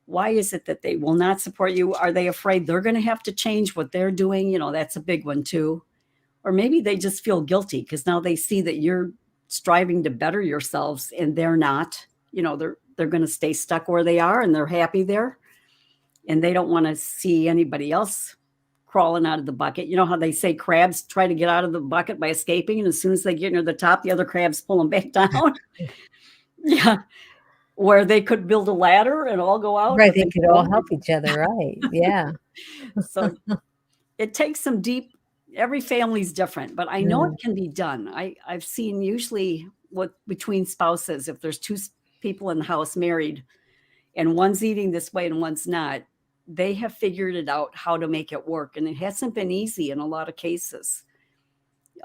Why is it that they will not support you? Are they afraid they're going to have to change what they're doing? That's a big one too. Or maybe they just feel guilty because now they see that you're striving to better yourselves and they're not. They're going to stay stuck where they are and they're happy there, and they don't want to see anybody else crawling out of the bucket. You know how they say crabs try to get out of the bucket by escaping, and as soon as they get near the top, the other crabs pull them back down. Yeah, where they could build a ladder and all go out. Right, they could all help each other, right? Yeah. So it takes some deep. Every family's different, but I know it can be done. I've seen usually between spouses, if there's two people in the house married and one's eating this way and one's not, they have figured it out how to make it work. And it hasn't been easy in a lot of cases.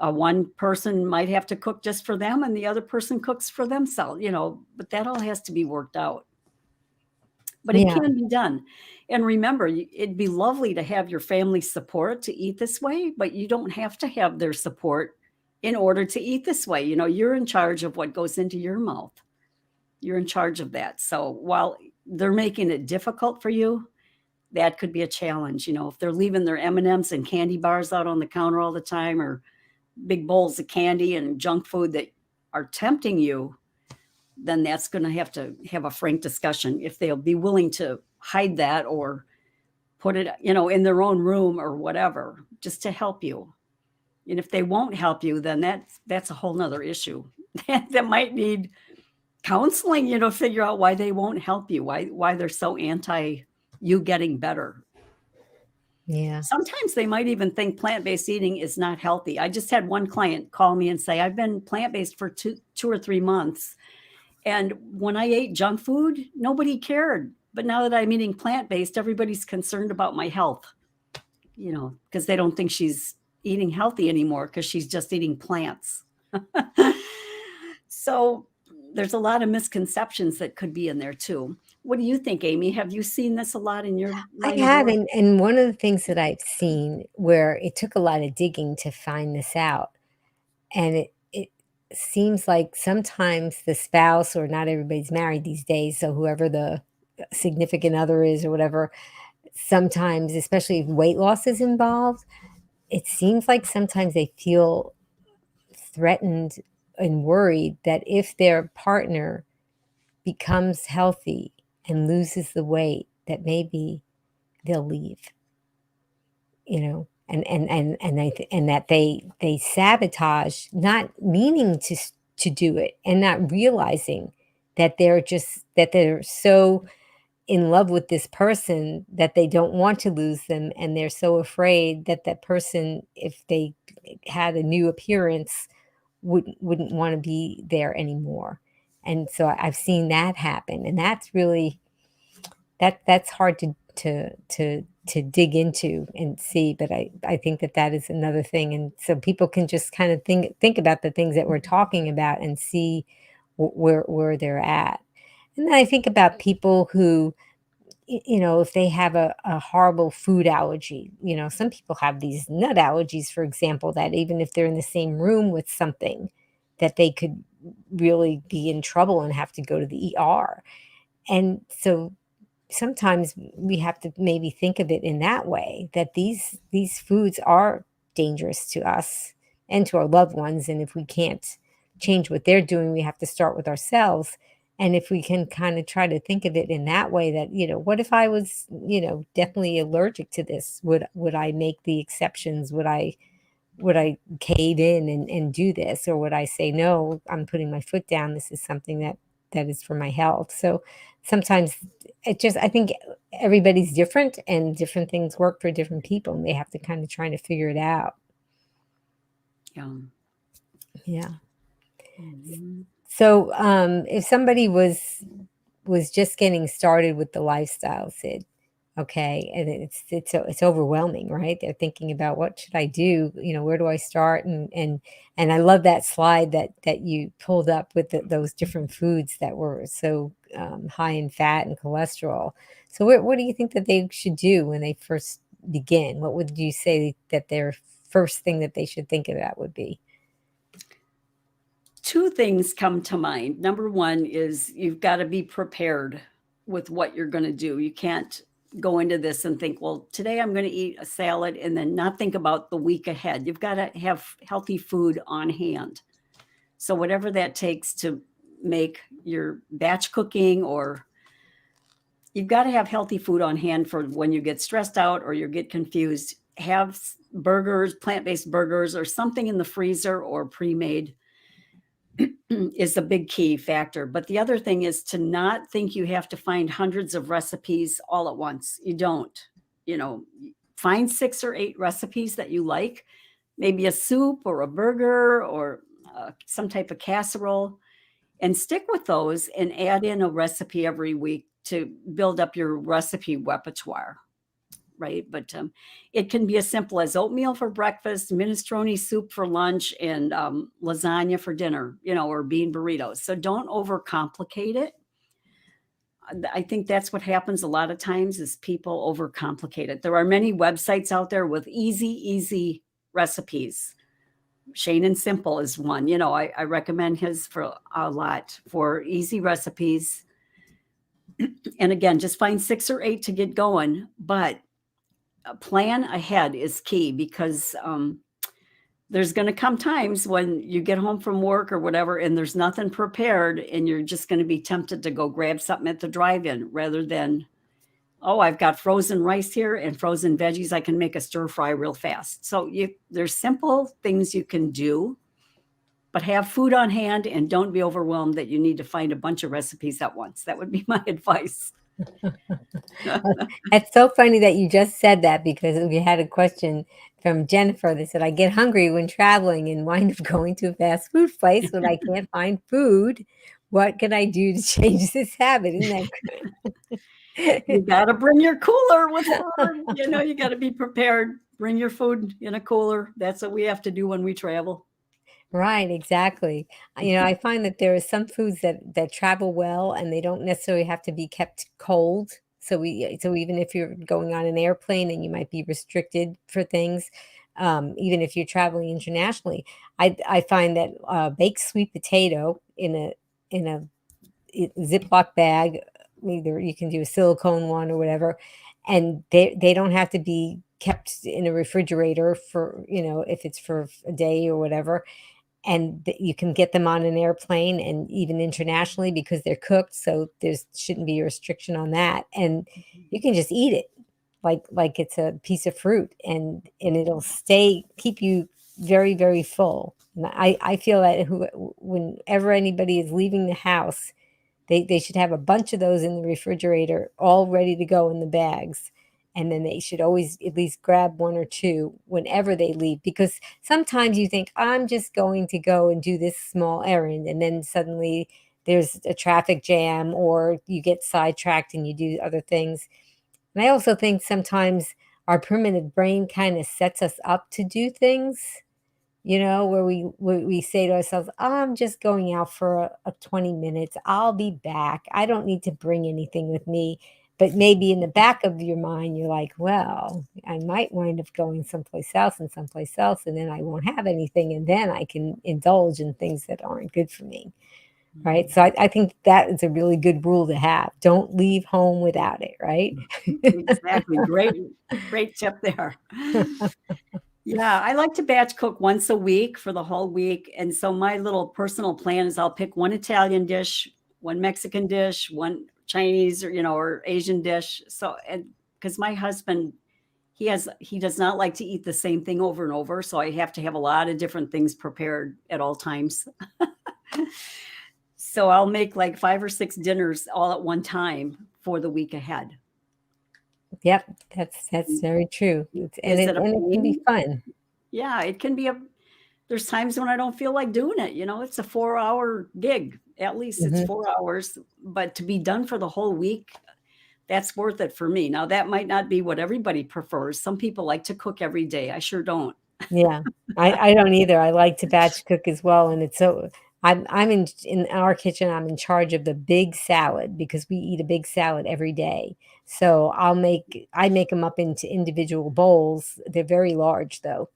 One person might have to cook just for them and the other person cooks for themselves, but that all has to be worked out. But it can be done. And remember, it'd be lovely to have your family support to eat this way, but you don't have to have their support in order to eat this way. You're in charge of what goes into your mouth. You're in charge of that. So while they're making it difficult for you, that could be a challenge. If they're leaving their M&Ms and candy bars out on the counter all the time, or big bowls of candy and junk food that are tempting you, then that's going to have a frank discussion if they'll be willing to hide that or put it, in their own room or whatever, just to help you. And if they won't help you, then that's a whole nother issue that might need counseling, figure out why they won't help you, why they're so anti you getting better. Yeah. Sometimes they might even think plant-based eating is not healthy. I just had one client call me and say, I've been plant-based for 2 or 3 months. And when I ate junk food, nobody cared. But now that I'm eating plant-based, everybody's concerned about my health, because they don't think she's eating healthy anymore because she's just eating plants. So there's a lot of misconceptions that could be in there too. What do you think, Amy? Have you seen this a lot in your life? I have, and one of the things that I've seen where it took a lot of digging to find this out, and it seems like sometimes the spouse, or not everybody's married these days, so whoever the significant other is or whatever, sometimes, especially if weight loss is involved, it seems like sometimes they feel threatened and worried that if their partner becomes healthy and loses the weight, that maybe they'll leave, and that they sabotage, not meaning to do it, and not realizing that they're so in love with this person that they don't want to lose them, and they're so afraid that that person, if they had a new appearance, wouldn't want to be there anymore. And so I've seen that happen, and that's really that's hard to dig into and see. But I think that is another thing, and so people can just kind of think about the things that we're talking about and see where they're at. And then I think about people who, if they have a horrible food allergy, some people have these nut allergies, for example, that even if they're in the same room with something, that they could really be in trouble and have to go to the ER. And so sometimes we have to maybe think of it in that way, that these foods are dangerous to us and to our loved ones. And if we can't change what they're doing, we have to start with ourselves. And if we can kind of try to think of it in that way, that, what if I was, definitely allergic to this? Would I make the exceptions? Would I cave in and do this? Or would I say, no, I'm putting my foot down. This is something that is for my health. So sometimes I think everybody's different and different things work for different people, and they have to kind of try to figure it out. Yeah. Yeah. Mm-hmm. So if somebody was just getting started with the lifestyle, Cyd, okay, and it's overwhelming, right? They're thinking about, what should I do? Where do I start? And I love that slide that you pulled up with those different foods that were so high in fat and cholesterol. So what do you think that they should do when they first begin? What would you say that their first thing that they should think about would be? Two things come to mind. Number one is you've got to be prepared with what you're going to do. You can't go into this and think, well, today I'm going to eat a salad and then not think about the week ahead. You've got to have healthy food on hand. So whatever that takes to make your batch cooking, or you've got to have healthy food on hand for when you get stressed out or you get confused. Have burgers, plant-based burgers, or something in the freezer or pre-made is a big key factor. But the other thing is to not think you have to find hundreds of recipes all at once. You don't. Find 6 or 8 recipes that you like, maybe a soup or a burger or some type of casserole, and stick with those and add in a recipe every week to build up your recipe repertoire. Right. But it can be as simple as oatmeal for breakfast, minestrone soup for lunch, and lasagna for dinner, or bean burritos. So don't overcomplicate it. I think that's what happens a lot of times, is people overcomplicate it. There are many websites out there with easy recipes. Shane and Simple is one. I recommend his for a lot for easy recipes. And again, just find 6 or 8 to get going. But plan ahead is key, because there's going to come times when you get home from work or whatever and there's nothing prepared, and you're just going to be tempted to go grab something at the drive-in, rather than, oh, I've got frozen rice here and frozen veggies. I can make a stir fry real fast. So there's simple things you can do, but have food on hand and don't be overwhelmed that you need to find a bunch of recipes at once. That would be my advice. It's so funny that you just said that, because we had a question from Jennifer that said, I get hungry when traveling and wind up going to a fast food place when I can't find food. What can I do to change this habit? Isn't that You got to bring your cooler with food. You got to be prepared. Bring your food in a cooler. That's what we have to do when we travel. Right, exactly. I find that there are some foods that travel well, and they don't necessarily have to be kept cold. So even if you're going on an airplane and you might be restricted for things, even if you're traveling internationally, I find that baked sweet potato in a Ziploc bag, either you can do a silicone one or whatever, and they don't have to be kept in a refrigerator for, if it's for a day or whatever. And you can get them on an airplane and even internationally, because they're cooked. So there shouldn't be a restriction on that. And you can just eat it like it's a piece of fruit, and it'll keep you very, very full. And I feel that whenever anybody is leaving the house, they should have a bunch of those in the refrigerator, all ready to go in the bags. And then they should always at least grab 1 or 2 whenever they leave, because sometimes you think, I'm just going to go and do this small errand, and then suddenly there's a traffic jam, or you get sidetracked and you do other things. And I also think sometimes our primitive brain kind of sets us up to do things, where we say to ourselves, I'm just going out for a 20 minutes. I'll be back. I don't need to bring anything with me. But maybe in the back of your mind, you're like, well, I might wind up going someplace else, and then I won't have anything. And then I can indulge in things that aren't good for me. Right. So I think that is a really good rule to have. Don't leave home without it. Right. Exactly. Great tip there. Yeah, I like to batch cook once a week for the whole week. And so my little personal plan is I'll pick one Italian dish, one Mexican dish, one Chinese or Asian dish. So, and because my husband, he does not like to eat the same thing over and over. So I have to have a lot of different things prepared at all times. So I'll make like 5 or 6 dinners all at one time for the week ahead. Yep, that's very true. And Is it it a can be pain? fun. Yeah, it can be there's times when I don't feel like doing it. It's a 4-hour gig. At least it's Mhm. 4 hours, but to be done for the whole week, that's worth it for me. Now that might not be what everybody prefers. Some people like to cook every day. I sure don't. Yeah, I don't either. I like to batch cook as well, and it's so I'm in our kitchen. I'm in charge of the big salad because we eat a big salad every day. So I make them up into individual bowls. They're very large though,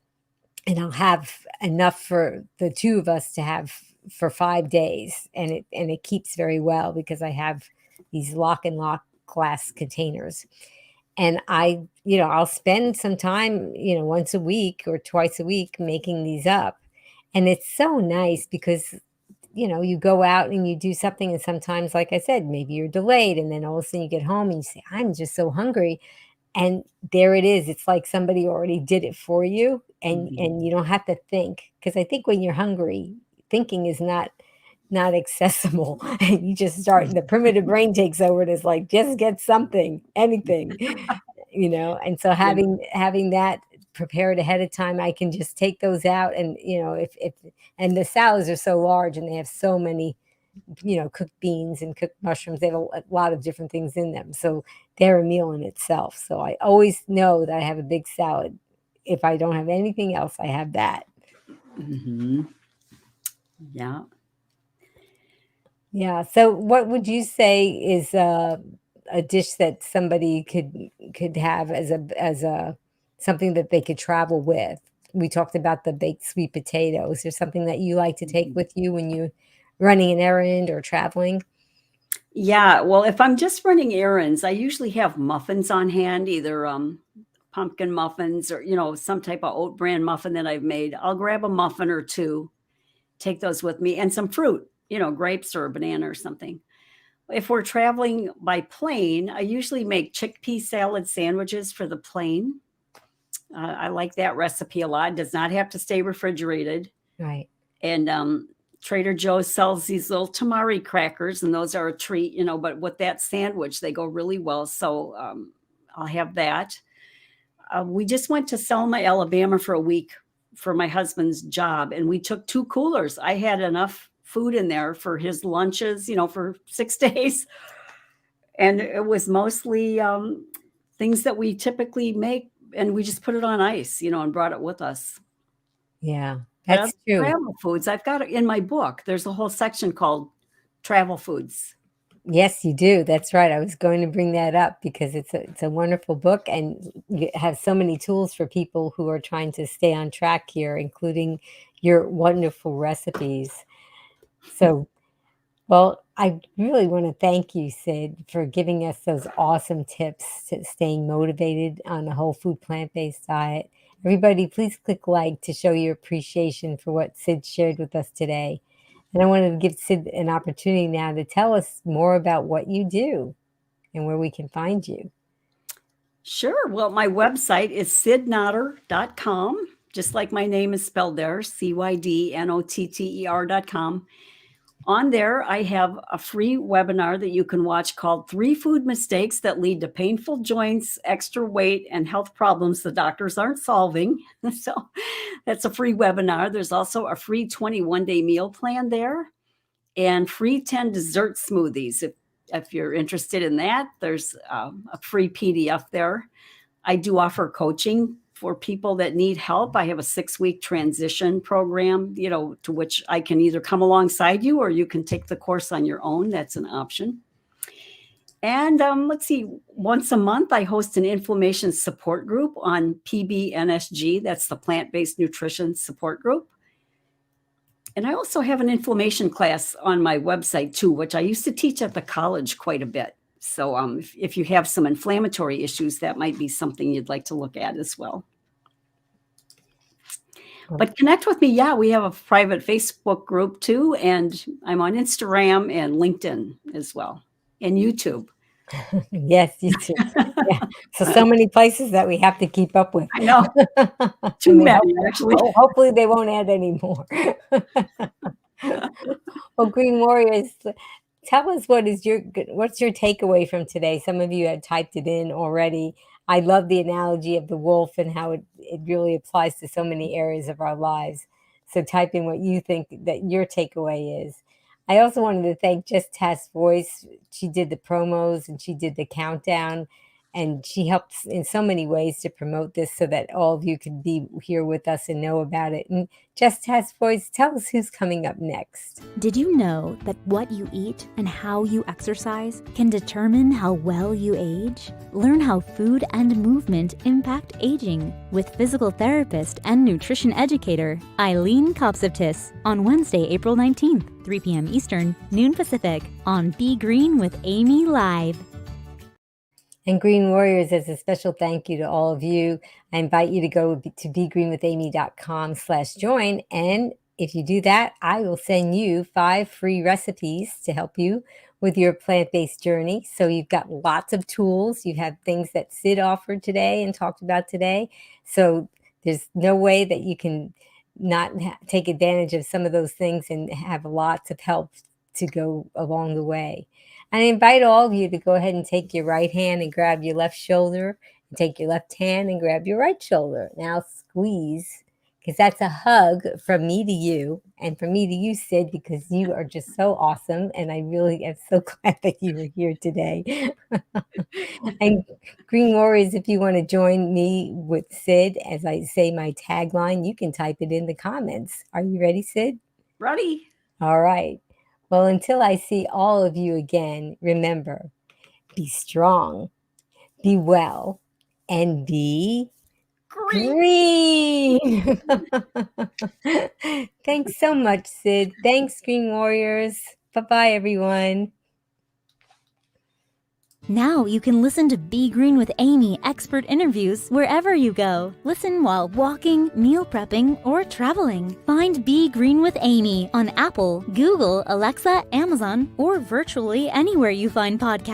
and I'll have enough for the two of us to have for 5 days, and it keeps very well because I have these lock and lock glass containers. And I'll spend some time, once a week or twice a week making these up. And it's so nice because, you go out and you do something, and sometimes, like I said, maybe you're delayed, and then all of a sudden you get home and you say, I'm just so hungry. And there it is. It's like somebody already did it for you, and Mhm. and you don't have to think. Because I think when you're hungry, thinking is not accessible. And you just start, the primitive brain takes over, and is like, just get something, anything. And so Yeah. having that prepared ahead of time, I can just take those out. And if and the salads are so large, and they have so many, cooked beans and cooked mushrooms. They have a lot of different things in them, so they're a meal in itself. So I always know that I have a big salad. If I don't have anything else, I have that. Hmm. Yeah. Yeah. So what would you say is a dish that somebody could have as a something that they could travel with? We talked about the baked sweet potato. Is there something that you like to take Mhm. with you when you're running an errand or traveling? Yeah. Well, if I'm just running errands, I usually have muffins on hand, either pumpkin muffins or, some type of oat bran muffin that I've made. I'll grab a muffin or two, take those with me, and some fruit, grapes or a banana or something. If we're traveling by plane, I usually make chickpea salad sandwiches for the plane. I like that recipe a lot. It does not have to stay refrigerated. Right. And Trader Joe's sells these little tamari crackers, and those are a treat, but with that sandwich, they go really well. So I'll have that. We just went to Selma, Alabama for a week for my husband's job, and we took 2 coolers. I had enough food in there for his lunches, for 6 days. And it was mostly things that we typically make, and we just put it on ice, and brought it with us. Yeah, But other that's true. travel foods, I've got it in my book. There's a whole section called travel foods. Yes, you do. That's right. I was going to bring that up because it's a wonderful book, and you have so many tools for people who are trying to stay on track here, including your wonderful recipes. So, well, I really want to thank you, Cyd, for giving us those awesome tips to staying motivated on a whole food plant-based diet. Everybody, please click like to show your appreciation for what Cyd shared with us today. And I wanted to give Cyd an opportunity now to tell us more about what you do and where we can find you. Sure. Well, my website is cydnotter.com, just like my name is spelled there, CYDNOTTER.com. On there, I have a free webinar that you can watch called 3 Food Mistakes That Lead to Painful Joints, Extra Weight, and Health Problems the Doctors Aren't Solving. So that's a free webinar. There's also a free 21-day meal plan there and free 10 dessert smoothies. If you're interested in that, there's a free PDF there. I do offer coaching for people that need help. I have a 6-week transition program, to which I can either come alongside you or you can take the course on your own. That's an option. And let's see, once a month, I host an inflammation support group on PBNSG. That's the plant-based nutrition support group. And I also have an inflammation class on my website too, which I used to teach at the college quite a bit. So if you have some inflammatory issues, that might be something you'd like to look at as well. But connect with me. Yeah, we have a private Facebook group too, and I'm on Instagram and LinkedIn as well, and YouTube. Yes, you too. Yeah. So many places that we have to keep up with. I know, too And many actually. hopefully they won't add any more. Well, Green Warriors, tell us what's your takeaway from today? Some of you had typed it in already. I love the analogy of the wolf and how it really applies to so many areas of our lives. So type in what you think that your takeaway is. I also wanted to thank Just Task Voice. She did the promos and she did the countdown, and she helps in so many ways to promote this so that all of you can be here with us and know about it. And Just Task Voice, tell us who's coming up next. Did you know that what you eat and how you exercise can determine how well you age? Learn how food and movement impact aging with physical therapist and nutrition educator Eileen Kopsiptis on Wednesday, April 19th, 3 p.m. Eastern, noon Pacific, on Be Green with Amy Live. And Green Warriors, as a special thank you to all of you, I invite you to go to begreenwithamy.com/join. And if you do that, I will send you 5 free recipes to help you with your plant-based journey. So you've got lots of tools. You have things that Cyd offered today and talked about today. So there's no way that you can not take advantage of some of those things and have lots of help to go along the way. And I invite all of you to go ahead and take your right hand and grab your left shoulder, and take your left hand and grab your right shoulder. Now squeeze, because that's a hug from me to you, and from me to you, Cyd, because you are just so awesome. And I really am so glad that you were here today. And Green Warriors, if you want to join me with Cyd, as I say my tagline, you can type it in the comments. Are you ready, Cyd? Ready? All right. Well, until I see all of you again, remember, be strong, be well, and be green. Thanks so much, Cyd. Thanks, Green Warriors. Bye-bye, everyone. Now you can listen to Be Green with Amy expert interviews wherever you go. Listen while walking, meal prepping, or traveling. Find Be Green with Amy on Apple, Google, Alexa, Amazon, or virtually anywhere you find podcasts.